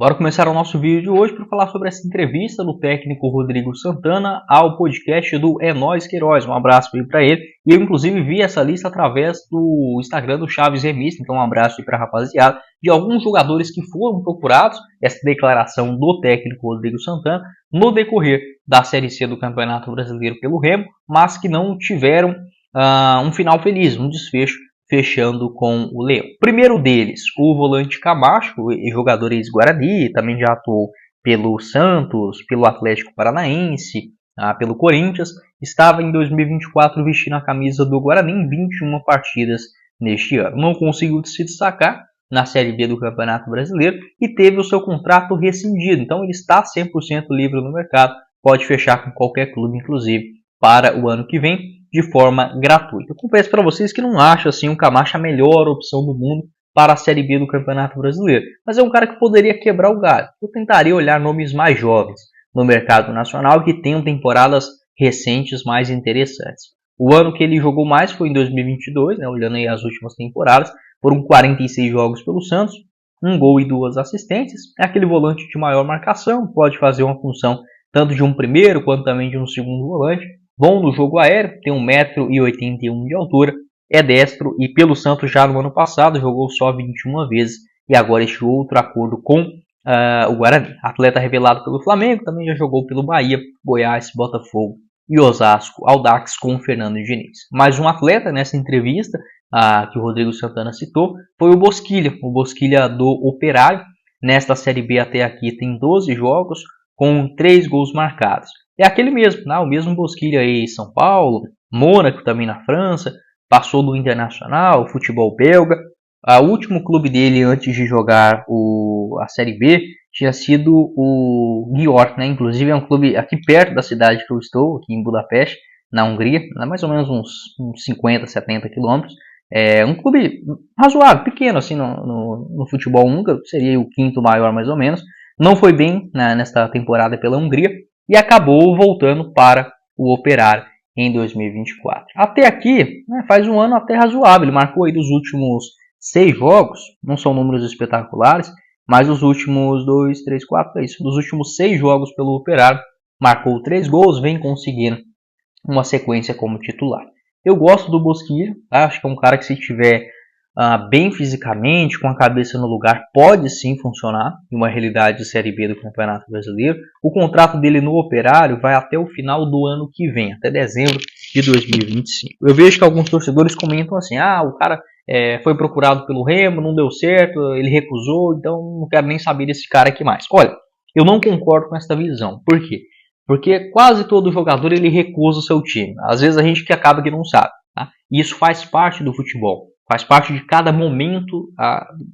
Bora começar o nosso vídeo de hoje para falar sobre essa entrevista do técnico Rodrigo Santana ao podcast do É Nóis Queiroz. Um abraço aí para ele. E eu, inclusive, vi essa lista através do Instagram do Chaves Remista. Então, um abraço aí para a rapaziada. De alguns jogadores que foram procurados, essa declaração do técnico Rodrigo Santana, no decorrer da Série C do Campeonato Brasileiro pelo Remo, mas que não tiveram um final feliz, um desfecho, fechando com o Leão. Primeiro deles, o volante Camacho, jogador ex-Guarani, também já atuou pelo Santos, pelo Atlético Paranaense, pelo Corinthians, estava em 2024 vestindo a camisa do Guarani em 21 partidas neste ano. Não conseguiu se destacar na Série B do Campeonato Brasileiro e teve o seu contrato rescindido, então ele está 100% livre no mercado, pode fechar com qualquer clube, inclusive para o ano que vem, de forma gratuita. Eu confesso para vocês que não acho assim o Camacho a melhor opção do mundo para a Série B do Campeonato Brasileiro, mas é um cara que poderia quebrar o galho. Eu tentaria olhar nomes mais jovens no mercado nacional que tenham temporadas recentes mais interessantes. O ano que ele jogou mais foi em 2022, né, olhando aí as últimas temporadas, foram 46 jogos pelo Santos, 1 gol e 2 assistências. É aquele volante de maior marcação, pode fazer uma função tanto de um primeiro quanto também de um segundo volante. Bom no jogo aéreo, tem 1,81 m de altura, é destro e pelo Santos já no ano passado jogou só 21 vezes e agora este outro acordo com o Guarani. Atleta revelado pelo Flamengo, também já jogou pelo Bahia, Goiás, Botafogo e Osasco, Audax com o Fernando Diniz. Mais um atleta nessa entrevista que o Rodrigo Santana citou foi o Bosquilha do Operário. Nesta Série B até aqui tem 12 jogos com 3 gols marcados. É aquele mesmo, né? O mesmo Bosquilha aí em São Paulo, Mônaco também na França, passou do Internacional, futebol belga. O último clube dele antes de jogar a Série B tinha sido o Győr, né? Inclusive é um clube aqui perto da cidade que eu estou, aqui em Budapeste, na Hungria, mais ou menos uns 50, 70 quilômetros. É um clube razoável, pequeno assim no futebol húngaro, seria o quinto maior mais ou menos. Não foi bem nesta temporada pela Hungria e acabou voltando para o Operário em 2024. Até aqui, faz um ano até razoável. Ele marcou aí dos últimos 6 jogos, não são números espetaculares, mas os últimos 2, 3, 4, é isso. Dos últimos 6 jogos pelo Operário, marcou 3 gols, vem conseguindo uma sequência como titular. Eu gosto do Bosquilha, tá? Acho que é um cara que se tiver bem fisicamente, com a cabeça no lugar, pode sim funcionar em uma realidade de Série B do Campeonato Brasileiro. O contrato dele no Operário vai até o final do ano que vem, até dezembro de 2025. Eu vejo que alguns torcedores comentam assim, o cara foi procurado pelo Remo, não deu certo, ele recusou, então não quero nem saber desse cara aqui mais. Olha, eu não concordo com essa visão. Por quê? Porque quase todo jogador ele recusa o seu time. Às vezes a gente que acaba que não sabe. Tá? E isso faz parte do futebol. Faz parte de cada momento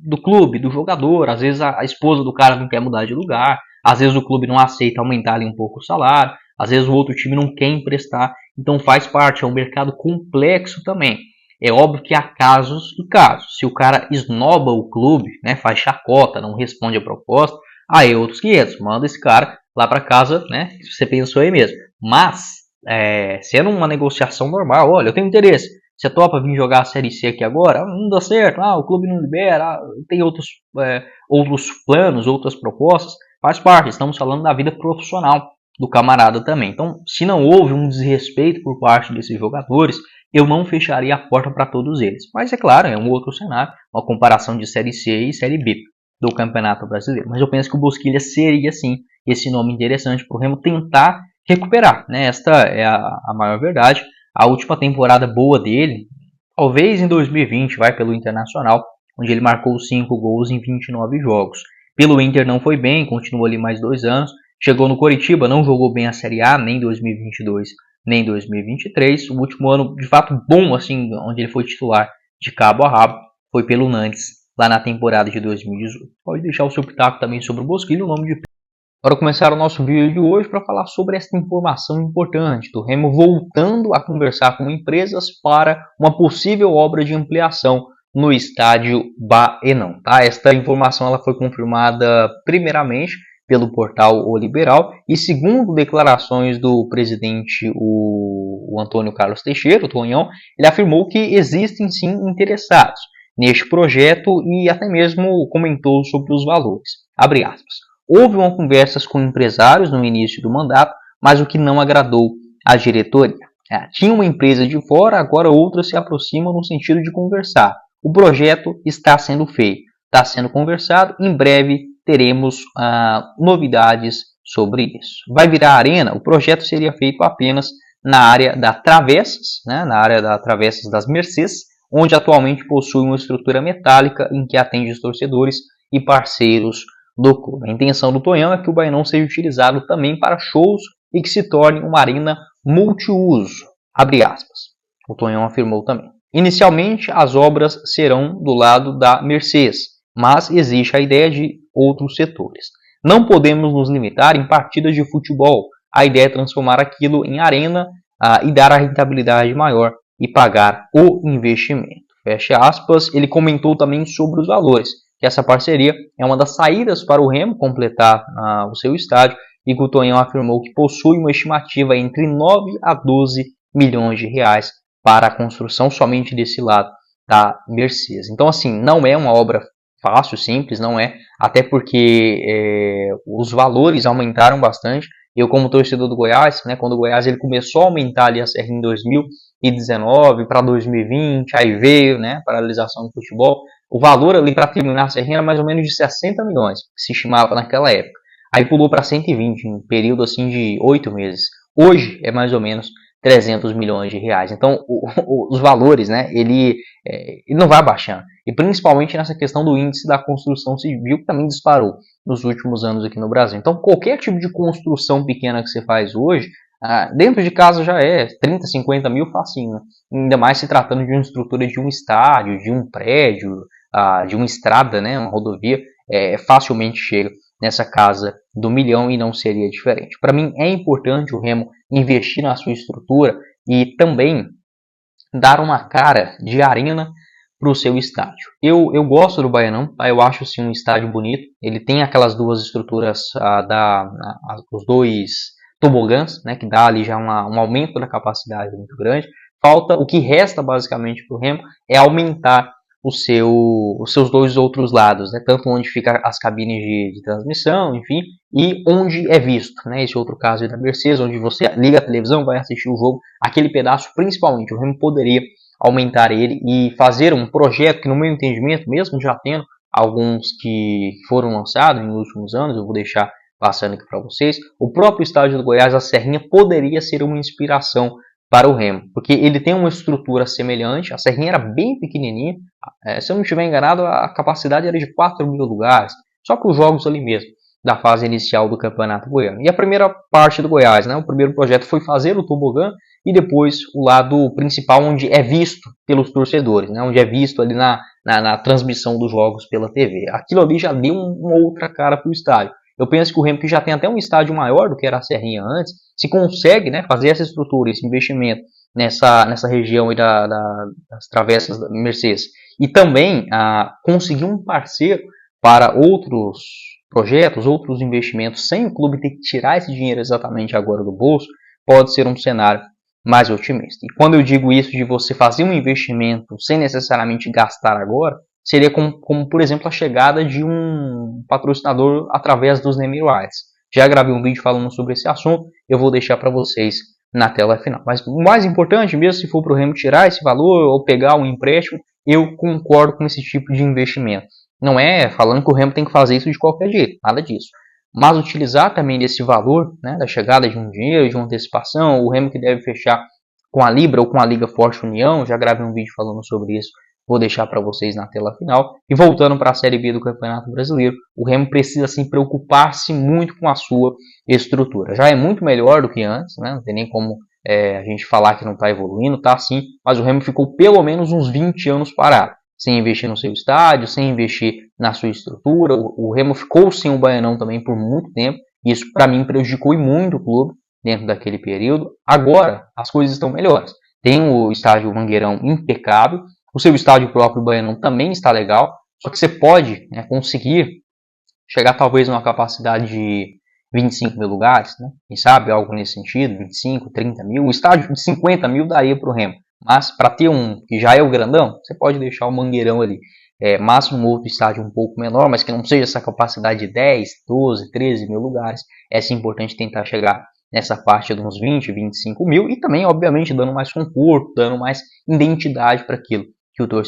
do clube, do jogador. Às vezes a esposa do cara não quer mudar de lugar. Às vezes o clube não aceita aumentar ali um pouco o salário. Às vezes o outro time não quer emprestar. Então faz parte, é um mercado complexo também. É óbvio que há casos e casos. Se o cara esnoba o clube, né, faz chacota, não responde a proposta, aí é outros 500. Manda esse cara lá para casa, né, se você pensou aí mesmo. Mas, sendo uma negociação normal, olha, eu tenho interesse. Você topa vir jogar a Série C aqui agora? Não dá certo, o clube não libera, tem outros planos, outras propostas. Faz parte, estamos falando da vida profissional do camarada também. Então, se não houve um desrespeito por parte desses jogadores, eu não fecharia a porta para todos eles. Mas é claro, é um outro cenário, uma comparação de Série C e Série B do Campeonato Brasileiro. Mas eu penso que o Bosquilha seria, sim, esse nome interessante para o Remo tentar recuperar. Né? Esta é a maior verdade. A última temporada boa dele, talvez em 2020, vai pelo Internacional, onde ele marcou 5 gols em 29 jogos. Pelo Inter não foi bem, continuou ali mais 2 anos. Chegou no Coritiba, não jogou bem a Série A, nem 2022, nem 2023. O último ano, de fato, bom, assim, onde ele foi titular de cabo a rabo, foi pelo Nantes, lá na temporada de 2018. Pode deixar o seu pitaco também sobre o Bosquilha, o nome de... Para começar o nosso vídeo de hoje para falar sobre esta informação importante do Remo voltando a conversar com empresas para uma possível obra de ampliação no estádio Baenão. Tá? Esta informação ela foi confirmada primeiramente pelo portal O Liberal e segundo declarações do presidente o Antônio Carlos Teixeira, o Tonhão, ele afirmou que existem sim interessados neste projeto e até mesmo comentou sobre os valores. Abre aspas. Houve uma conversa com empresários no início do mandato, mas o que não agradou à diretoria. Tinha uma empresa de fora, agora outra se aproxima no sentido de conversar. O projeto está sendo feito, está sendo conversado, em breve teremos novidades sobre isso. Vai virar arena? O projeto seria feito apenas na área da Travessas, né, na área da Travessas das Mercês, onde atualmente possui uma estrutura metálica em que atende os torcedores e parceiros do clube. A intenção do Tonhão é que o Baianão seja utilizado também para shows e que se torne uma arena multiuso. Abre aspas. O Tonhão afirmou também. Inicialmente, as obras serão do lado da Mercês, mas existe a ideia de outros setores. Não podemos nos limitar em partidas de futebol. A ideia é transformar aquilo em arena e dar a rentabilidade maior e pagar o investimento. Fecha aspas. Ele comentou também sobre os valores, que essa parceria é uma das saídas para o Remo completar o seu estádio, e que o Tonhão afirmou que possui uma estimativa entre 9 a 12 milhões de reais para a construção somente desse lado da Mercedes. Então, assim, não é uma obra fácil, simples, não é, até porque os valores aumentaram bastante. Eu, como torcedor do Goiás, né, quando o Goiás ele começou a aumentar ali a Serrinha em 2019 para 2020, aí veio, né, paralisação do futebol, o valor ali para terminar a Serrinha era mais ou menos de 60 milhões, que se estimava naquela época. Aí pulou para 120 em um período assim de 8 meses. Hoje é mais ou menos 300 milhões de reais. Então, os valores, né, ele não vai baixando. E principalmente nessa questão do índice da construção civil, que também disparou nos últimos anos aqui no Brasil. Então, qualquer tipo de construção pequena que você faz hoje, dentro de casa já é 30, 50 mil facinho. Né? Ainda mais se tratando de uma estrutura de um estádio, de um prédio, de uma estrada, né, uma rodovia, facilmente chega nessa casa do milhão e não seria diferente. Para mim é importante o Remo investir na sua estrutura e também dar uma cara de arena para o seu estádio. Eu gosto do Baianão, eu acho sim um estádio bonito. Ele tem aquelas duas estruturas, os dois tobogãs, né, que dá ali já um aumento da capacidade muito grande. O que resta basicamente para o Remo é aumentar os seus dois outros lados, né? Tanto onde fica as cabines de transmissão, enfim, e onde é visto, né? Esse outro caso da Mercedes, onde você liga a televisão, vai assistir o jogo, aquele pedaço principalmente, o Remo poderia aumentar ele e fazer um projeto que, no meu entendimento, mesmo já tendo alguns que foram lançados nos últimos anos, eu vou deixar passando aqui para vocês, o próprio estádio do Goiás, a Serrinha, poderia ser uma inspiração para o Remo, porque ele tem uma estrutura semelhante, a Serrinha era bem pequenininha, se eu não estiver enganado, a capacidade era de 4 mil lugares, só para os jogos ali mesmo, da fase inicial do Campeonato Goiano. E a primeira parte do Goiás, né, o primeiro projeto foi fazer o tobogã e depois o lado principal, onde é visto pelos torcedores, né, onde é visto ali na transmissão dos jogos pela TV. Aquilo ali já deu uma outra cara para o estádio. Eu penso que o Remo, que já tem até um estádio maior do que era a Serrinha antes, se consegue, né, fazer essa estrutura, esse investimento nessa região aí das travessas da Mercedes, e também conseguir um parceiro para outros projetos, outros investimentos, sem o clube ter que tirar esse dinheiro exatamente agora do bolso, pode ser um cenário mais otimista. E quando eu digo isso de você fazer um investimento sem necessariamente gastar agora, seria como por exemplo, a chegada de um patrocinador através dos Name Rights. Já gravei um vídeo falando sobre esse assunto, eu vou deixar para vocês na tela final. Mas o mais importante, mesmo se for para o Remo tirar esse valor ou pegar um empréstimo, eu concordo com esse tipo de investimento. Não é falando que o Remo tem que fazer isso de qualquer jeito, nada disso. Mas utilizar também desse valor, né, da chegada de um dinheiro, de uma antecipação, o Remo que deve fechar com a Libra ou com a Liga Forte União, já gravei um vídeo falando sobre isso, vou deixar para vocês na tela final. E voltando para a Série B do Campeonato Brasileiro, o Remo precisa sim preocupar-se muito com a sua estrutura. Já é muito melhor do que antes, né? Não tem nem como a gente falar que não está evoluindo, tá sim, mas o Remo ficou pelo menos uns 20 anos parado, sem investir no seu estádio, sem investir na sua estrutura. O Remo ficou sem o Baianão também por muito tempo, e isso para mim prejudicou muito o clube dentro daquele período. Agora as coisas estão melhores. Tem o estádio Mangueirão impecável, o seu estádio próprio Baianão também está legal, só que você pode, né, conseguir chegar talvez numa capacidade de 25 mil lugares, né? Quem sabe algo nesse sentido, 25, 30 mil. O estádio de 50 mil daria para o Remo, mas para ter um que já é o grandão, você pode deixar o Mangueirão ali. máximo um outro estádio um pouco menor, mas que não seja essa capacidade de 10, 12, 13 mil lugares. É sim importante tentar chegar nessa parte de uns 20, 25 mil e também, obviamente, dando mais conforto, dando mais identidade para aquilo que o torcedor